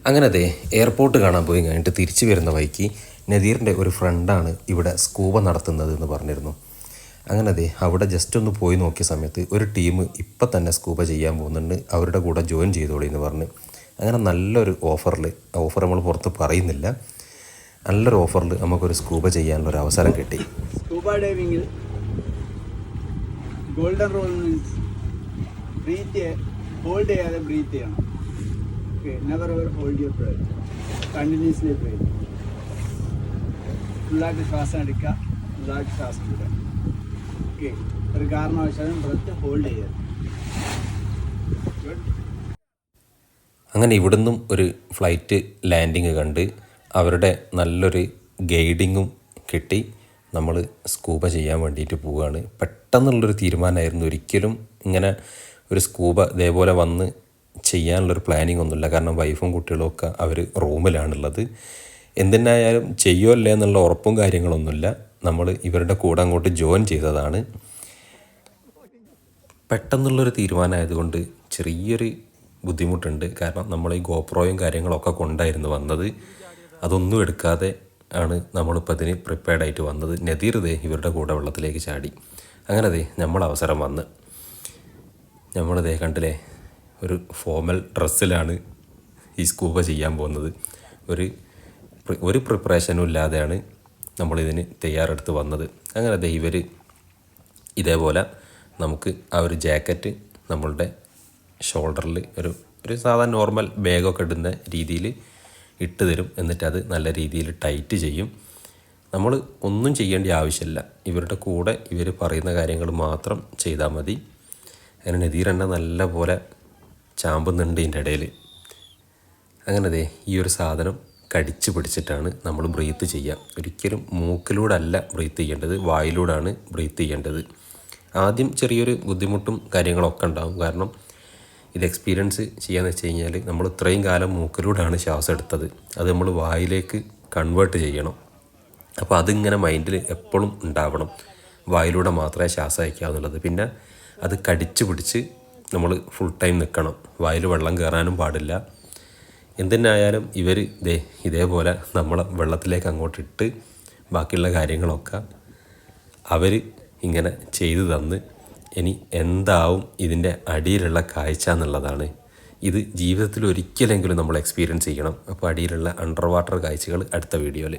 അങ്ങനെ അതെ എയർപോർട്ട് കാണാൻ പോയി കഴിഞ്ഞിട്ട് തിരിച്ചു വരുന്ന വഴിക്ക് നദീറിൻ്റെ ഒരു ഫ്രണ്ടാണ് ഇവിടെ സ്കൂബ നടത്തുന്നത് എന്ന് പറഞ്ഞിരുന്നു. അങ്ങനെ അതെ അവിടെ ജസ്റ്റ് ഒന്ന് പോയി നോക്കിയ സമയത്ത് ഒരു ടീം ഇപ്പം തന്നെ സ്കൂബ ചെയ്യാൻ പോകുന്നുണ്ട്, അവരുടെ കൂടെ ജോയിൻ ചെയ്തോളി എന്ന് പറഞ്ഞ് അങ്ങനെ നല്ലൊരു ഓഫർ നമ്മൾ പുറത്ത് പറയുന്നില്ല, നല്ലൊരു ഓഫറിൽ നമുക്കൊരു സ്കൂബ ചെയ്യാനുള്ളൊരു അവസരം കിട്ടി. സ്കൂബ ഡൈവിങ്ങിൽ ഗോൾഡൻ റൂൾ മീൻസ് ഹോൾഡ് ചെയ്യാതെ ബ്രീത്ത് ചെയ്യണം. Never ever hold your breath, continuously breathe. ഫുള്ളായിട്ട് ശ്വാസം എടുക്കുക, ഫുള്ളായിട്ട് ശ്വാസം വിടുക. ഓക്കെ, ഒരു കാരണവശാലും ബ്രെത്ത് ഹോൾഡ് ചെയ്യരുത്. അങ്ങനെ ഇവിടുന്നും ഒരു ഫ്ലൈറ്റ് ലാൻഡിങ് കണ്ട് അവരുടെ നല്ലൊരു ഗൈഡിങ്ങും കിട്ടി. നമ്മൾ സ്കൂബ ചെയ്യാൻ വേണ്ടിയിട്ട് പോവുകയാണ്. പെട്ടെന്നുള്ളൊരു തീരുമാനമായിരുന്നു. ഒരിക്കലും ഇങ്ങനെ ഒരു സ്കൂബ ഇതേപോലെ വന്ന് ചെയ്യാനുള്ളൊരു പ്ലാനിങ് ഒന്നുമില്ല. കാരണം വൈഫും കുട്ടികളും ഒക്കെ അവർ റൂമിലാണുള്ളത്. എന്തിനായാലും ചെയ്യുമോ അല്ലേ എന്നുള്ള ഉറപ്പും കാര്യങ്ങളൊന്നുമില്ല. നമ്മൾ ഇവരുടെ കൂടെ അങ്ങോട്ട് ജോയിൻ ചെയ്തതാണ്. പെട്ടെന്നുള്ളൊരു തീരുമാനമായതുകൊണ്ട് ചെറിയൊരു ബുദ്ധിമുട്ടുണ്ട്. കാരണം നമ്മൾ ഈ ഗോപ്രോയും കാര്യങ്ങളൊക്കെ കൊണ്ടായിരുന്നു വന്നത്. അതൊന്നും എടുക്കാതെ ആണ് നമ്മളിപ്പോൾ ഇതിന് പ്രിപ്പയർഡായിട്ട് വന്നത്. നദീർ ദേ ഇവരുടെ കൂടെ വെള്ളത്തിലേക്ക് ചാടി. അങ്ങനെ ദേ നമ്മളവസരം വന്ന് നമ്മളിതേ കണ്ടില്ലേ, ഒരു ഫോമൽ ഡ്രസ്സിലാണ് ഈ സ്കൂബ ചെയ്യാൻ പോകുന്നത്. ഒരു പ്രിപ്പറേഷനും ഇല്ലാതെയാണ് നമ്മളിതിന് തയ്യാറെടുത്ത് വന്നത്. അങ്ങനെ ദേ ഇവർ ഇതേപോലെ നമുക്ക് ആ ഒരു ജാക്കറ്റ് നമ്മളുടെ ഷോൾഡറിൽ ഒരു സാധാരണ നോർമൽ ബാഗൊക്കെ ഇടുന്ന രീതിയിൽ ഇട്ട് തരും. എന്നിട്ട് അത് നല്ല രീതിയിൽ ടൈറ്റ് ചെയ്യും. നമ്മൾ ഒന്നും ചെയ്യേണ്ട ആവശ്യമില്ല, ഇവരുടെ കൂടെ ഇവർ പറയുന്ന കാര്യങ്ങൾ മാത്രം ചെയ്താൽ മതി. അങ്ങനെ നദീർ നല്ല പോലെ ചാമ്പുന്നുണ്ട് ഇതിൻ്റെ ഇടയിൽ. അങ്ങനെ ദേ ഈ ഒരു സാധനം കടിച്ചു പിടിച്ചിട്ടാണ് നമ്മൾ ബ്രീത്ത് ചെയ്യുക. ഒരിക്കലും മൂക്കിലൂടെ അല്ല ബ്രീത്ത് ചെയ്യേണ്ടത്, വായിലൂടെയാണ് ബ്രീത്ത് ചെയ്യേണ്ടത്. ആദ്യം ചെറിയൊരു ബുദ്ധിമുട്ടും കാര്യങ്ങളൊക്കെ ഉണ്ടാകും. കാരണം ഇത് എക്സ്പീരിയൻസ് ചെയ്യാന്ന് വെച്ച് കഴിഞ്ഞാൽ നമ്മൾ ഇത്രയും കാലം മൂക്കിലൂടെയാണ് ശ്വാസം എടുത്തത്, അത് നമ്മൾ വായിലേക്ക് കൺവേർട്ട് ചെയ്യണം. അപ്പോൾ അതിങ്ങനെ മൈൻഡിൽ എപ്പോഴും ഉണ്ടാവണം, വായിലൂടെ മാത്രമേ ശ്വാസം അയക്കാവുന്നുള്ളത്. പിന്നെ അത് കടിച്ചു പിടിച്ച് നമ്മൾ ഫുൾ ടൈം നിൽക്കണം, വായിൽ വെള്ളം കയറാനും പാടില്ല. എന്തിനായാലും ഇവർ ഇതേപോലെ നമ്മളെ വെള്ളത്തിലേക്ക് അങ്ങോട്ടിട്ട് ബാക്കിയുള്ള കാര്യങ്ങളൊക്കെ അവർ ഇങ്ങനെ ചെയ്തു തന്ന് ഇനി എന്താവും ഇതിൻ്റെ അടിയിലുള്ള കാഴ്ച എന്നുള്ളതാണ്. ഇത് ജീവിതത്തിൽ ഒരിക്കലെങ്കിലും നമ്മൾ എക്സ്പീരിയൻസ് ചെയ്യണം. അപ്പോൾ അടിയിലുള്ള അണ്ടർ വാട്ടർ കാഴ്ചകൾ അടുത്ത വീഡിയോയിൽ.